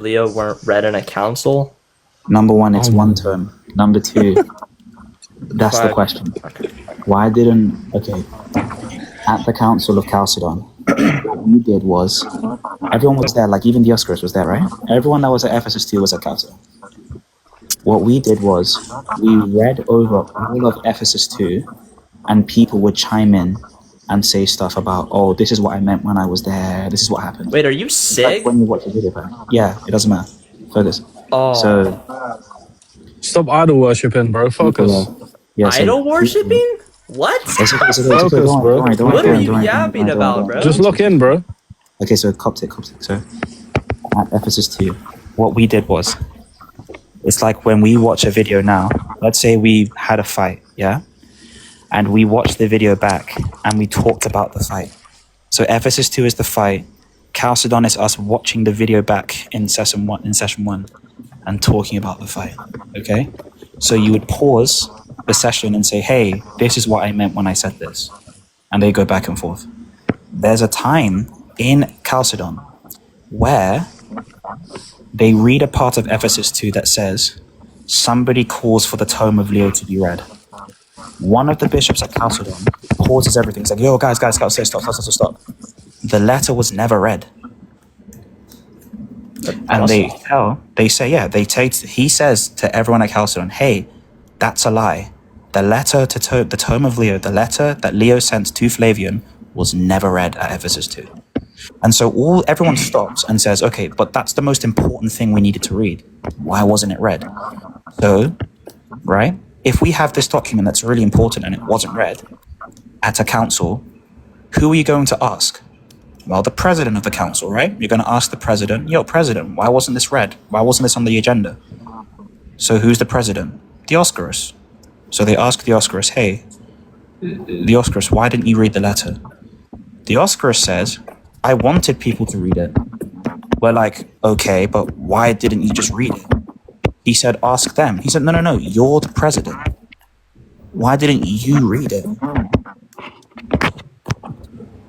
Leo weren't read in a council? Number one, it's one term. Number two, that's the question. Okay. Why didn't, at the Council of Chalcedon, what we did was, everyone was there, like even Dioscorus was there, right? Everyone that was at Ephesus 2 was at Chalcedon. What we did was, we read over all of Ephesus 2, and people would chime in and say stuff about, oh, this is what I meant when I was there, this is what happened. Wait, are you SIIG? Like when you watch a video back. Yeah, it doesn't matter. Focus. Oh. So, stop idol worshipping, bro. Focus. Yeah, so, idol worshipping? What? Focus, bro. What are you yapping about, bro? Just look in, bro. Okay, so Coptic. So, at Ephesus 2, what we did was, it's like when we watch a video now, let's say we had a fight, yeah? And we watched the video back, and we talked about the fight. So Ephesus 2 is the fight, Chalcedon is us watching the video back in session one, and talking about the fight, okay? So you would pause the session and say, hey, this is what I meant when I said this. And they go back and forth. There's a time in Chalcedon where they read a part of Ephesus 2 that says, somebody calls for the tome of Leo to be read. One of the bishops at Chalcedon pauses everything. He's like, yo, guys, stop. The letter was never read. And he says to everyone at Chalcedon, hey, that's a lie. The letter to the tome of Leo, the letter that Leo sent to Flavian was never read at Ephesus 2. And so everyone stops and says, okay, but that's the most important thing we needed to read. Why wasn't it read? So, right, if we have this document that's really important and it wasn't read at a council, who are you going to ask? Well, the president of the council, right? You're going to ask the president, yo, president, why wasn't this read? Why wasn't this on the agenda? So who's the president? Dioscorus. So they ask Dioscorus, hey, Dioscorus, why didn't you read the letter? Dioscorus says, I wanted people to read it. We're like, okay, but why didn't you just read it? He said, ask them. He said, no, you're the president. Why didn't you read it?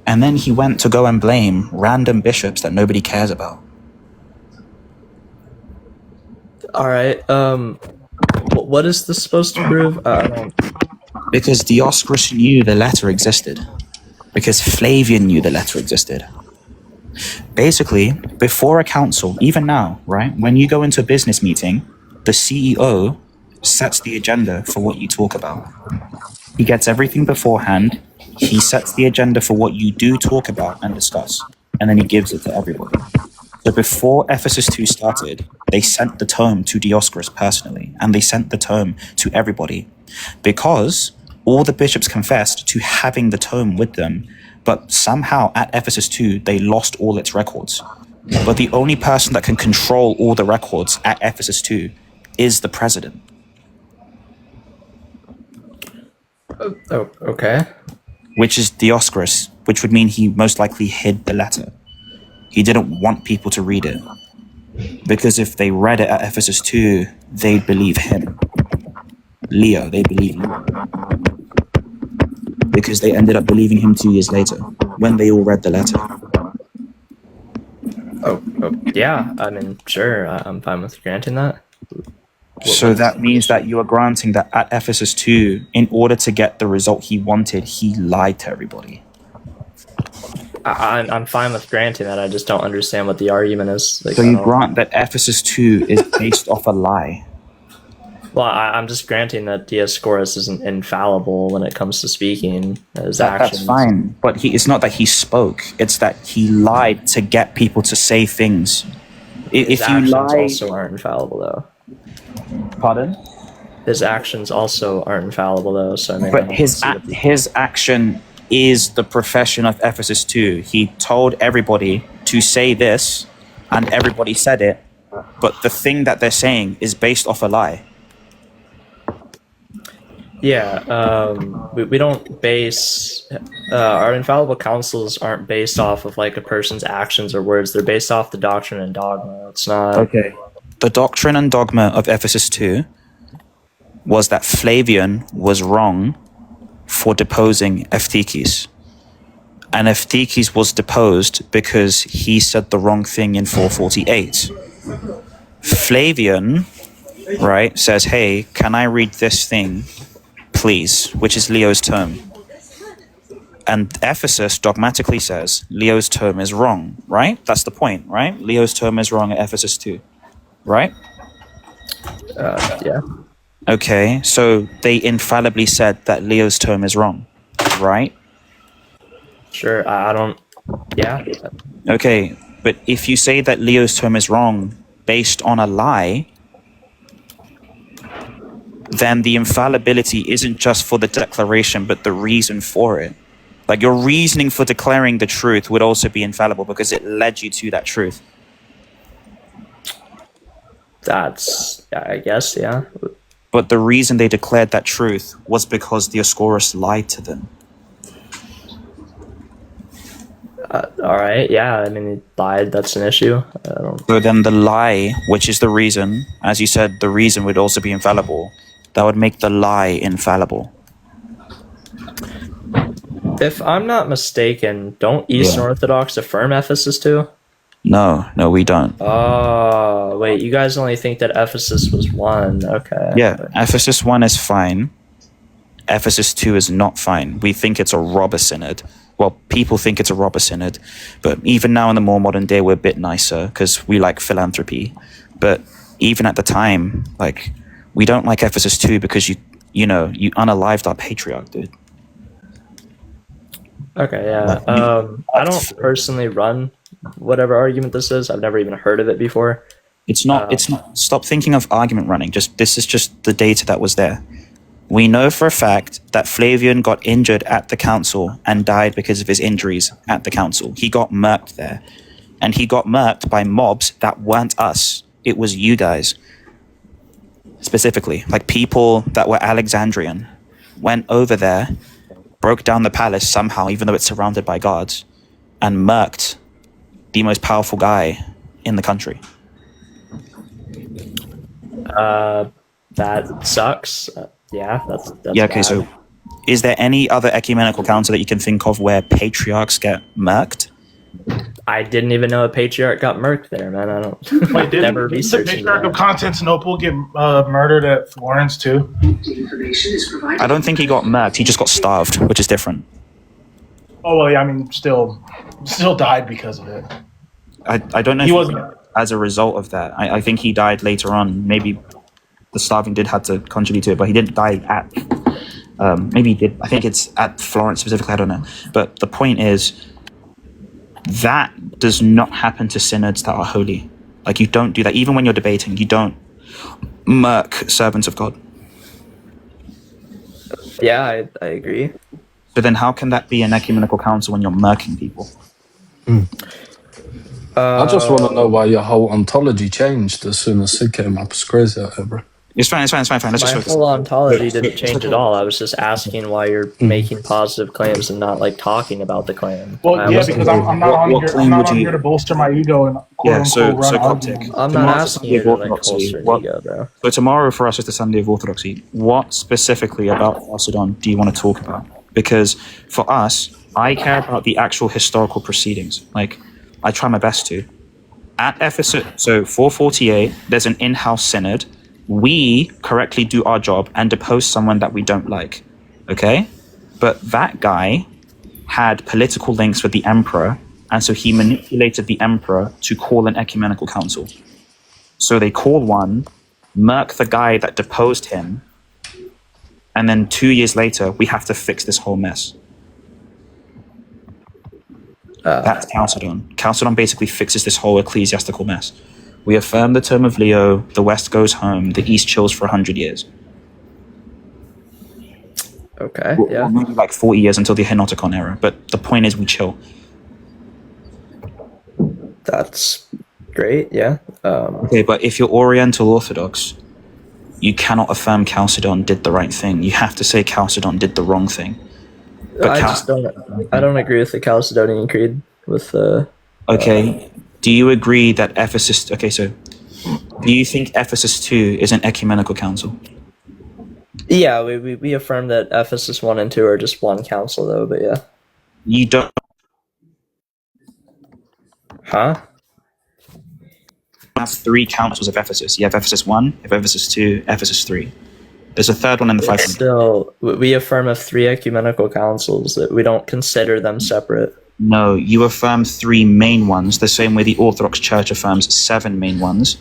And then he went to go and blame random bishops that nobody cares about. All right. What is this supposed to prove? Because Dioscorus knew the letter existed. Because Flavian knew the letter existed. Basically, before a council, even now, right? When you go into a business meeting, the CEO sets the agenda for what you talk about. He gets everything beforehand. He sets the agenda for what you do talk about and discuss, and then he gives it to everybody. So before Ephesus 2 started, they sent the tome to Dioscorus personally, and they sent the tome to everybody, because all the bishops confessed to having the tome with them, but somehow at Ephesus 2, they lost all its records. But the only person that can control all the records at Ephesus 2 is the president. Oh, okay. Which is Dioscorus, which would mean he most likely hid the letter. He didn't want people to read it. Because if they read it at Ephesus 2, they'd believe him. Leo, they believe Leo. Because they ended up believing him 2 years later, when they all read the letter. Oh yeah, I mean, sure, I'm fine with granting that. So that means that you are granting that at Ephesus 2, in order to get the result he wanted, he lied to everybody. I'm fine with granting that. I just don't understand what the argument is. Like, so you grant that Ephesus 2 is based off a lie? Well, I'm just granting that Dioscorus isn't infallible when it comes to speaking. His actions. That's fine, but it's not that he spoke. It's that he lied to get people to say things. His actions also aren't infallible, though. Pardon? His actions also aren't infallible, though. So I mean, but his action is the profession of Ephesus 2. He told everybody to say this, and everybody said it. But the thing that they're saying is based off a lie. Yeah, we don't base our infallible councils aren't based off of like a person's actions or words. They're based off the doctrine and dogma. It's not okay. The doctrine and dogma of Ephesus 2 was that Flavian was wrong for deposing Eutyches. And Eutyches was deposed because he said the wrong thing in 448. Flavian, right, says, hey, can I read this thing, please, which is Leo's term. And Ephesus dogmatically says Leo's term is wrong, right? That's the point, right? Leo's term is wrong at Ephesus 2, right? Yeah. Okay, so they infallibly said that Leo's term is wrong, right? Sure. I don't. Yeah. Okay, but if you say that Leo's term is wrong based on a lie, then the infallibility isn't just for the declaration, but the reason for it. Like, your reasoning for declaring the truth would also be infallible because it led you to that truth. That's. I guess. Yeah. But the reason they declared that truth was because Dioscorus lied to them. All right. Yeah. I mean, he lied. That's an issue. I don't. So then the lie, which is the reason, as you said, the reason would also be infallible. That would make the lie infallible. If I'm not mistaken, don't Eastern Orthodox affirm Ephesus too? No, we don't. Oh, wait. You guys only think that Ephesus was one. Okay. Yeah, Ephesus 1 is fine. Ephesus 2 is not fine. We think it's a robber synod. Well, people think it's a robber synod, but even now in the more modern day, we're a bit nicer because we like philanthropy. But even at the time, like, we don't like Ephesus 2 because you unalived our patriarch, dude. Okay, yeah. I don't personally run whatever argument this is. I've never even heard of it before. It's not. Stop thinking of argument running. This is just the data that was there. We know for a fact that Flavian got injured at the council and died because of his injuries at the council. He got murked there, and he got murked by mobs that weren't us. It was you guys, specifically, like people that were Alexandrian, went over there, broke down the palace somehow, even though it's surrounded by guards, and murked the most powerful guy in the country. That sucks. Yeah, that's Yeah, okay, bad. so is there any other ecumenical council that you can think of where patriarchs get murked? I didn't even know a patriarch got murked there, man. I don't. Wait, never didn't the researched Patriarch of that. Constantinople get murdered at Florence too? I don't think he got murked. He just got starved, which is different. Oh well, yeah. I mean, still died because of it. I don't know He if wasn't. as a result of that. I think he died later on. Maybe the starving did have to contribute to it, but he didn't die at. Maybe he did. I think it's at Florence specifically. I don't know. But the point is, that does not happen to synods that are holy. Like, you don't do that. Even when you're debating, you don't murk servants of God. Yeah, I agree. So then how can that be an ecumenical council when you're murking people? I just want to know why your whole ontology changed as soon as SIIG came up. It's crazy out here, bro. It's fine. Let's just My focus. whole ontology didn't change at all. I was just asking why you're making positive claims and not like talking about the claim. Well, yeah, because I'm not on what here. claim I'm would not on you- here to bolster my ego and quote unquote run Coptic. arguments. I'm not Tomorrow's asking the you to Sunday like of Orthodoxy. holster an What- ego, bro. So tomorrow for us is the Sunday of Orthodoxy. What specifically about Chalcedon do you want to talk about? Because for us, I care about the actual historical proceedings. Like, I try my best to. At Ephesus, so 448, there's an in-house synod. We correctly do our job and depose someone that we don't like. Okay? But that guy had political links with the emperor, and so he manipulated the emperor to call an ecumenical council. So they call one, murk the guy that deposed him, and then 2 years later, we have to fix this whole mess. That's Chalcedon. Chalcedon basically fixes this whole ecclesiastical mess. We affirm the term of Leo, the West goes home, the East chills for 100 years. Okay, Or yeah. maybe like 40 years until the Henoticon era. But the point is, we chill. That's great, yeah. Okay, but if you're Oriental Orthodox, you cannot affirm Chalcedon did the right thing. You have to say Chalcedon did the wrong thing. But I don't agree with the Chalcedonian Creed with okay, do you agree that Ephesus... Okay, so do you think Ephesus 2 is an ecumenical council? yeah, we affirm that Ephesus 1 and 2 are just one council though, but yeah. You don't... Huh? have three councils of Ephesus. You have Ephesus 1, you have Ephesus 2, Ephesus 3. There's a third one in the 500. Still, we affirm of 3 ecumenical councils that we don't consider them separate. No, you affirm 3 main ones, the same way the Orthodox Church affirms 7 main ones.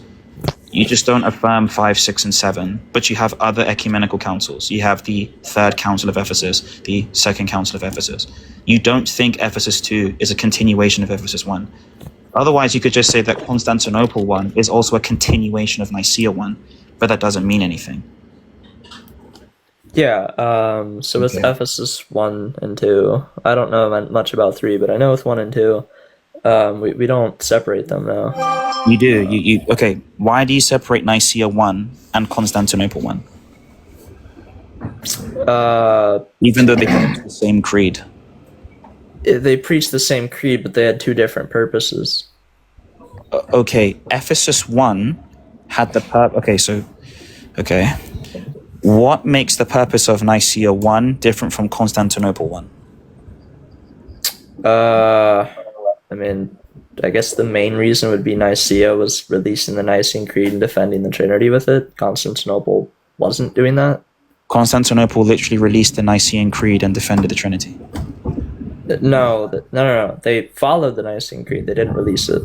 You just don't affirm 5, 6, and 7, but you have other ecumenical councils. You have the Third Council of Ephesus, the Second Council of Ephesus. You don't think Ephesus 2 is a continuation of Ephesus 1. Otherwise, you could just say that Constantinople 1 is also a continuation of Nicaea 1, but that doesn't mean anything. Yeah, so with Okay. Ephesus 1 and 2, I don't know much about 3, but I know with 1 and 2, we don't separate them now. You do. Okay, why do you separate Nicaea 1 and Constantinople 1? Even though they preach the same creed. They preached the same creed, but they had 2 different purposes. Okay, Ephesus 1 had the okay. What makes the purpose of Nicaea 1 different from Constantinople 1? I mean, I guess the main reason would be Nicaea was releasing the Nicene Creed and defending the Trinity with it. Constantinople wasn't doing that. Constantinople literally released the Nicene Creed and defended the Trinity. No. They followed the Nicene Creed. They didn't release it.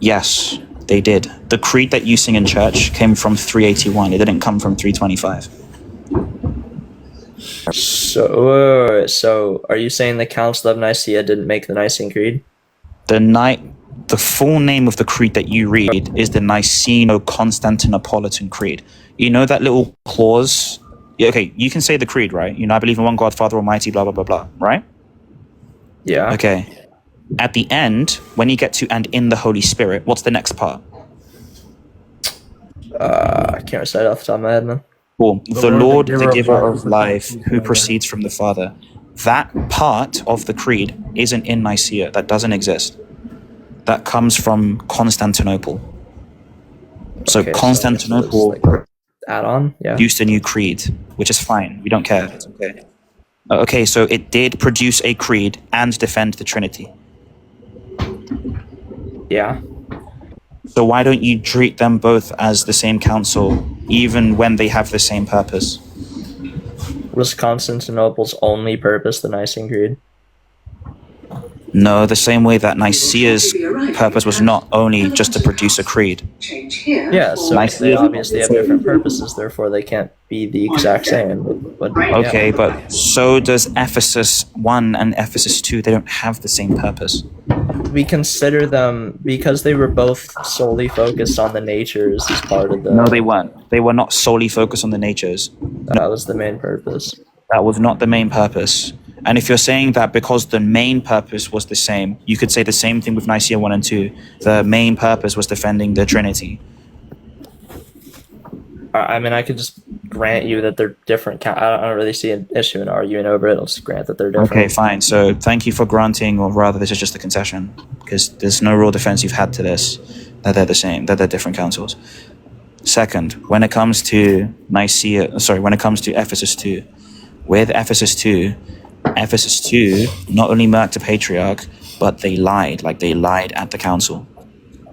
Yes, they did. The creed that you sing in church came from 381. It didn't come from 325. So are you saying the Council of Nicaea didn't make the Nicene Creed? The full name of the creed that you read is the Niceno-Constantinopolitan Creed. You know that little clause? Yeah, okay, you can say the creed, right? You know, I believe in one God, Father Almighty, blah, blah, blah, blah, right? Yeah. Okay. At the end, when you get to "and in the Holy Spirit," what's the next part? I can't recite off the top of my head, man. Cool. The Lord, the giver of life, who proceeds from the Father. That part of the creed isn't in Nicaea. That doesn't exist. That comes from Constantinople. So Okay, Constantinople it's like add-on, yeah. produced a new creed, which is fine. We don't care. It's okay. Okay, so it did produce a creed and defend the Trinity. Yeah. So why don't you treat them both as the same council, even when they have the same purpose? Was Constantinople's only purpose the Nicene Creed? No, the same way that Nicaea's purpose was not only just to produce a creed. Yeah, so they obviously have different purposes, therefore they can't be the exact same. But Okay, yeah. but so does Ephesus 1 and Ephesus 2. They don't have the same purpose. We consider them, because they were both solely focused on the natures as part of the... No, they weren't. They were not solely focused on the natures. That was the main purpose. That was not the main purpose. And if you're saying that because the main purpose was the same, you could say the same thing with Nicaea 1 and 2. The main purpose was defending the Trinity. I mean, I could just grant you that they're different. I don't really see an issue in arguing over it. I'll just grant that they're different. Okay, fine. So thank you for granting, or rather this is just a concession, because there's no real defense you've had to this, that they're the same, that they're different councils. Second, when it comes to Ephesus 2, with Ephesus 2 not only murked a patriarch, but they lied at the council.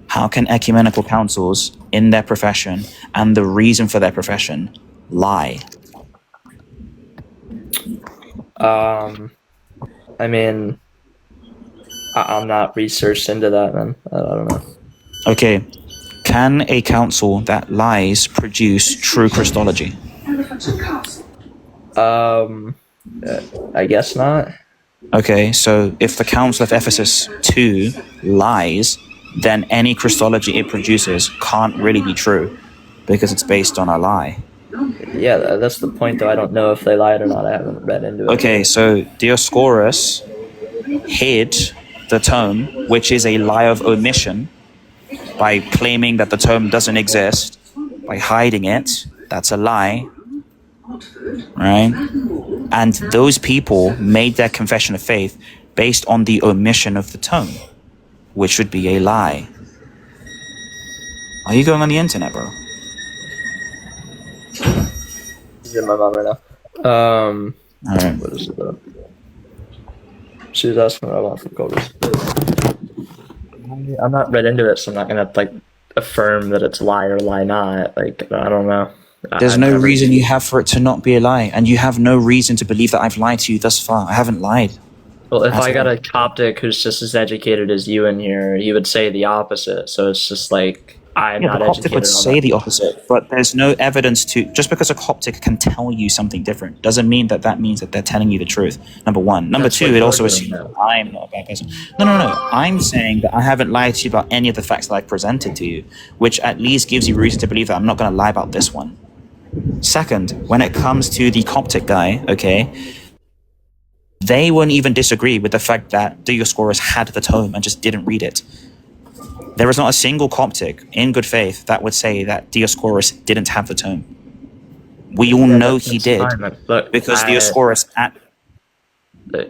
How can ecumenical councils in their profession and the reason for their profession lie? I mean, I'm not researched into that, man. I don't know. Okay, can a council that lies produce true Christology? I guess not. Okay, so if the Council of Ephesus 2 lies, then any Christology it produces can't really be true, because it's based on a lie. Yeah, that's the point, though. I don't know if they lied or not. I haven't read into it. Okay, so Dioscorus hid the tome, which is a lie of omission, by claiming that the tome doesn't exist, by hiding it. That's a lie, right? And those people made their confession of faith based on the omission of the tome, which would be a lie. Are you going on the internet, bro? She's in my mom right now. All right. What is it, though? She was asking what I want from Cobras. I'm not read into it, so I'm not gonna like affirm that it's lie or lie not. Like I don't know. There's I've no never- reason you have for it to not be a lie, and you have no reason to believe that I've lied to you thus far. I haven't lied. Well, if At I got all. a Coptic who's just as educated as you in here, he would say the opposite. So it's just like I'm Yeah, not the Coptic educated. would on say that. the opposite, but there's no evidence to. Just because a Coptic can tell you something different doesn't mean that that means that they're telling you the truth. Number one. Number That's two, what it you're also doing assumes now. that I'm not a bad person. No. I'm saying that I haven't lied to you about any of the facts that I've presented to you, which at least gives you reason to believe that I'm not going to lie about this one. Second, when it comes to the Coptic guy, okay, they wouldn't even disagree with the fact that Dioscorus had the tome and just didn't read it. There is not a single Coptic in good faith that would say that Dioscorus didn't have the tome. We all Yeah, know that's he did fine, but look, because Dioscorus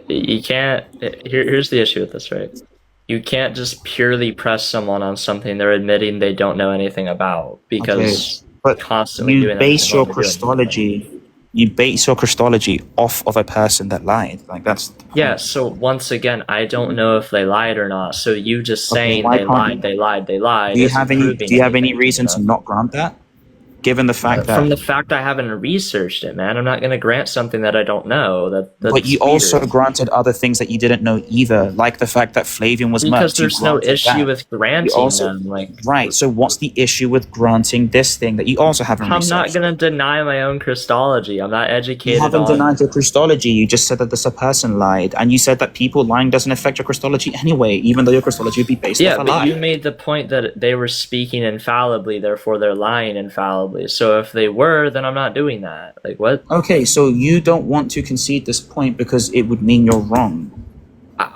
you can't. Here's the issue with this, right? You can't just purely press someone on something they're admitting they don't know anything about because but constantly you doing base that your doesn't mean they're doing anything. Christology off of a person that lied. Like that's the point. Yeah, so once again, I don't know if they lied or not. So you just saying why they can't lied, you- they lied, they lied. Do you isn't have any proving do you have any anything, reason to know? not grant that? Given the fact From that the fact I haven't researched it, man, I'm not going to grant something that I don't know. That's but you weird. also granted other things that you didn't know either, like the fact that Flavian was because murked. You there's no granted issue that. with granting You also- them. Like, Right, so what's the issue with granting this thing that you also haven't I'm not researched? going to deny my own Christology. I'm not You educated haven't on. denied your Christology. You just said that this a person lied, and you said that people lying doesn't affect your Christology anyway, even though your Christology would be based Yeah, off a but lie. you made the point that they were speaking infallibly, therefore they're lying infallibly. So if they were, then I'm not doing that. Like, what? Okay, so you don't want to concede this point because it would mean you're wrong. I'm